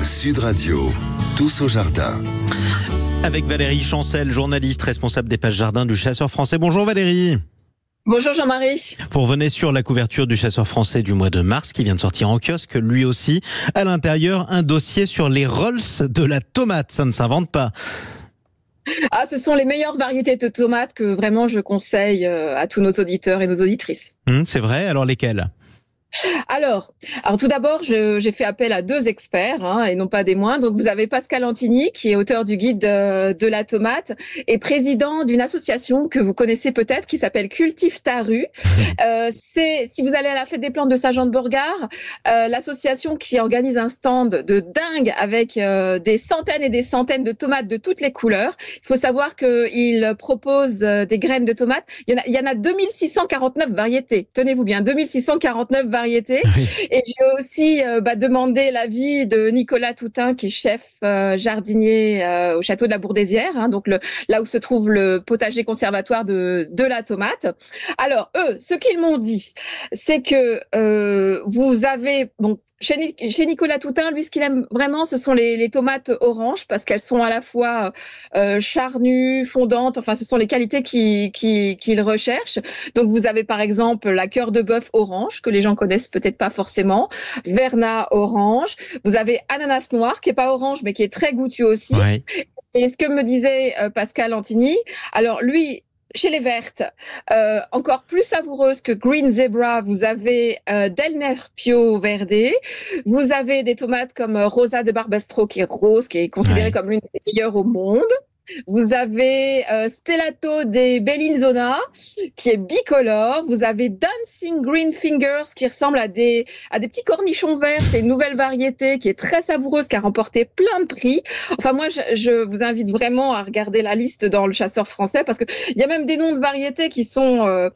Sud Radio, tous au jardin. Avec Valérie Chancel, journaliste responsable des pages jardin du Chasseur Français. Bonjour Valérie. Bonjour Jean-Marie. Vous revenez sur la couverture du Chasseur Français du mois de mars qui vient de sortir en kiosque, lui aussi. À l'intérieur, un dossier sur les Rolls de la tomate. Ça ne s'invente pas. Ah, ce sont les meilleures variétés de tomates que vraiment je conseille à tous nos auditeurs et nos auditrices. C'est vrai, alors lesquelles ? Alors tout d'abord, j'ai fait appel à deux experts, et non pas des moindres. Donc vous avez Pascal Antigny, qui est auteur du guide de la tomate et président d'une association que vous connaissez peut-être, qui s'appelle Cultive ta rue. Si vous allez à la fête des plantes de Saint-Jean-de-Borgard, l'association qui organise un stand de dingue avec des centaines et des centaines de tomates de toutes les couleurs. Il faut savoir qu'il propose des graines de tomates. Il y en a 2649 variétés. Tenez-vous bien, 2649 variétés. Oui. Et j'ai aussi demandé l'avis de Nicolas Toutain, qui est chef jardinier au château de la Bourdésière, donc là où se trouve le potager conservatoire de la tomate. Alors eux, ce qu'ils m'ont dit, c'est que vous avez chez Nicolas Toutain, lui, ce qu'il aime vraiment, ce sont les tomates oranges, parce qu'elles sont à la fois charnues, fondantes. Enfin, ce sont les qualités qu'il recherche. Donc, vous avez par exemple la cœur de bœuf orange, que les gens connaissent peut-être pas forcément, Verna orange. Vous avez ananas noir, qui est pas orange, mais qui est très goûtue aussi. Ouais. Et ce que me disait Pascal Antigny, alors lui, chez les vertes, encore plus savoureuses que Green Zebra, vous avez Del Nerpio Verde. Vous avez des tomates comme Rosa de Barbastro, qui est rose, qui est considérée comme l'une des meilleures au monde. Vous avez Stellato de Bellinzona, qui est bicolore. Vous avez Dancing Green Fingers, qui ressemble à des petits cornichons verts. C'est une nouvelle variété qui est très savoureuse, qui a remporté plein de prix. Enfin, moi, je vous invite vraiment à regarder la liste dans le Chasseur Français, parce que il y a même des noms de variétés qui sont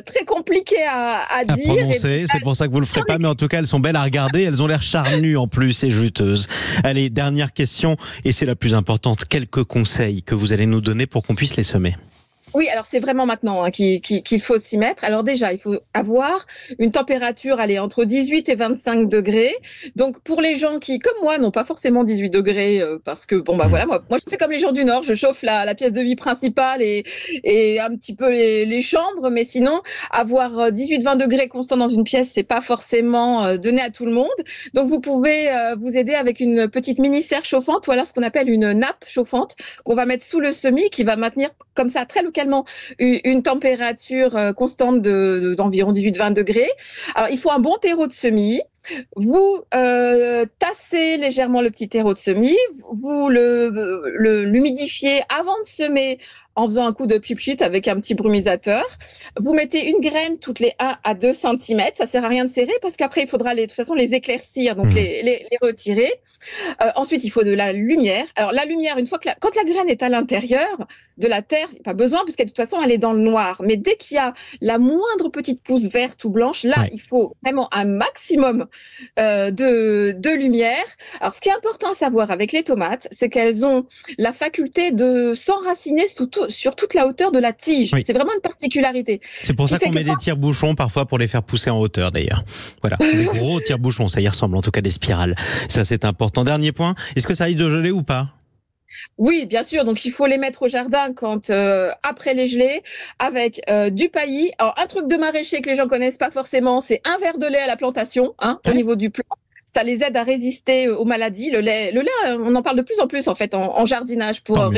très compliqués à dire. Prononcer. C'est pour ça que vous le ferez pas, mais en tout cas, elles sont belles à regarder. Elles ont l'air charnues en plus et juteuses. Allez, dernière question, et c'est la plus importante. Quelques conseils que vous allez nous donner pour qu'on puisse les semer. Oui, alors c'est vraiment maintenant qu'il faut s'y mettre. Alors déjà, il faut avoir une température entre 18 et 25 degrés. Donc pour les gens qui, comme moi, n'ont pas forcément 18 degrés, parce que voilà, moi je fais comme les gens du Nord, je chauffe la pièce de vie principale et un petit peu les chambres, mais sinon avoir 18-20 degrés constants dans une pièce, c'est pas forcément donné à tout le monde. Donc vous pouvez vous aider avec une petite mini serre chauffante, ou alors ce qu'on appelle une nappe chauffante qu'on va mettre sous le semis, qui va maintenir comme ça très localement une température constante d'environ 18-20 degrés. Alors, il faut un bon terreau de semis. Vous tassez légèrement le petit terreau de semis, vous l'humidifiez avant de semer en faisant un coup de pchit avec un petit brumisateur. Vous mettez une graine toutes les 1 à 2 cm. Ça sert à rien de serrer, parce qu'après, il faudra de toute façon les éclaircir, donc les retirer. Ensuite, il faut de la lumière. Alors, la lumière, quand la graine est à l'intérieur de la terre, pas besoin, puisque de toute façon, elle est dans le noir. Mais dès qu'il y a la moindre petite pousse verte ou blanche, là, il faut vraiment un maximum de lumière. Alors, ce qui est important à savoir avec les tomates, c'est qu'elles ont la faculté de s'enraciner sur toute la hauteur de la tige. Oui. C'est vraiment une particularité. C'est pour ça qu'on met des tire-bouchons parfois pour les faire pousser en hauteur d'ailleurs. Voilà, des gros tire-bouchons, ça y ressemble, en tout cas des spirales. Ça, c'est important. Dernier point, est-ce que ça risque de geler ou pas ? Oui, bien sûr. Donc, il faut les mettre au jardin après les gelées, avec du paillis. Alors, un truc de maraîcher que les gens connaissent pas forcément, c'est un verre de lait à la plantation, au niveau du plant. Ça les aide à résister aux maladies. Le lait, on en parle de plus en plus en fait en jardinage pour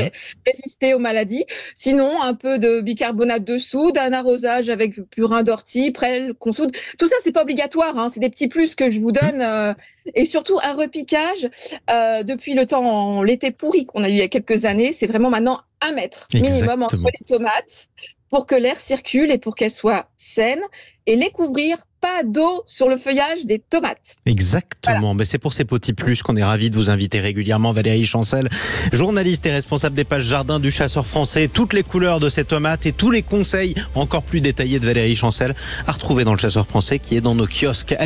résister aux maladies. Sinon, un peu de bicarbonate de soude, un arrosage avec purin d'ortie, prêle, consoude. Tout ça, c'est pas obligatoire. C'est des petits plus que je vous donne. Et surtout, un repiquage depuis l'été pourri qu'on a eu il y a quelques années. C'est vraiment maintenant 1 mètre minimum entre les tomates pour que l'air circule et pour qu'elles soient saines, et les couvrir. Pas d'eau sur le feuillage des tomates. Exactement. Voilà. Mais c'est pour ces petits plus qu'on est ravis de vous inviter régulièrement. Valérie Chancel, journaliste et responsable des pages jardin du Chasseur Français. Toutes les couleurs de ces tomates et tous les conseils encore plus détaillés de Valérie Chancel à retrouver dans le Chasseur Français, qui est dans nos kiosques. Allez.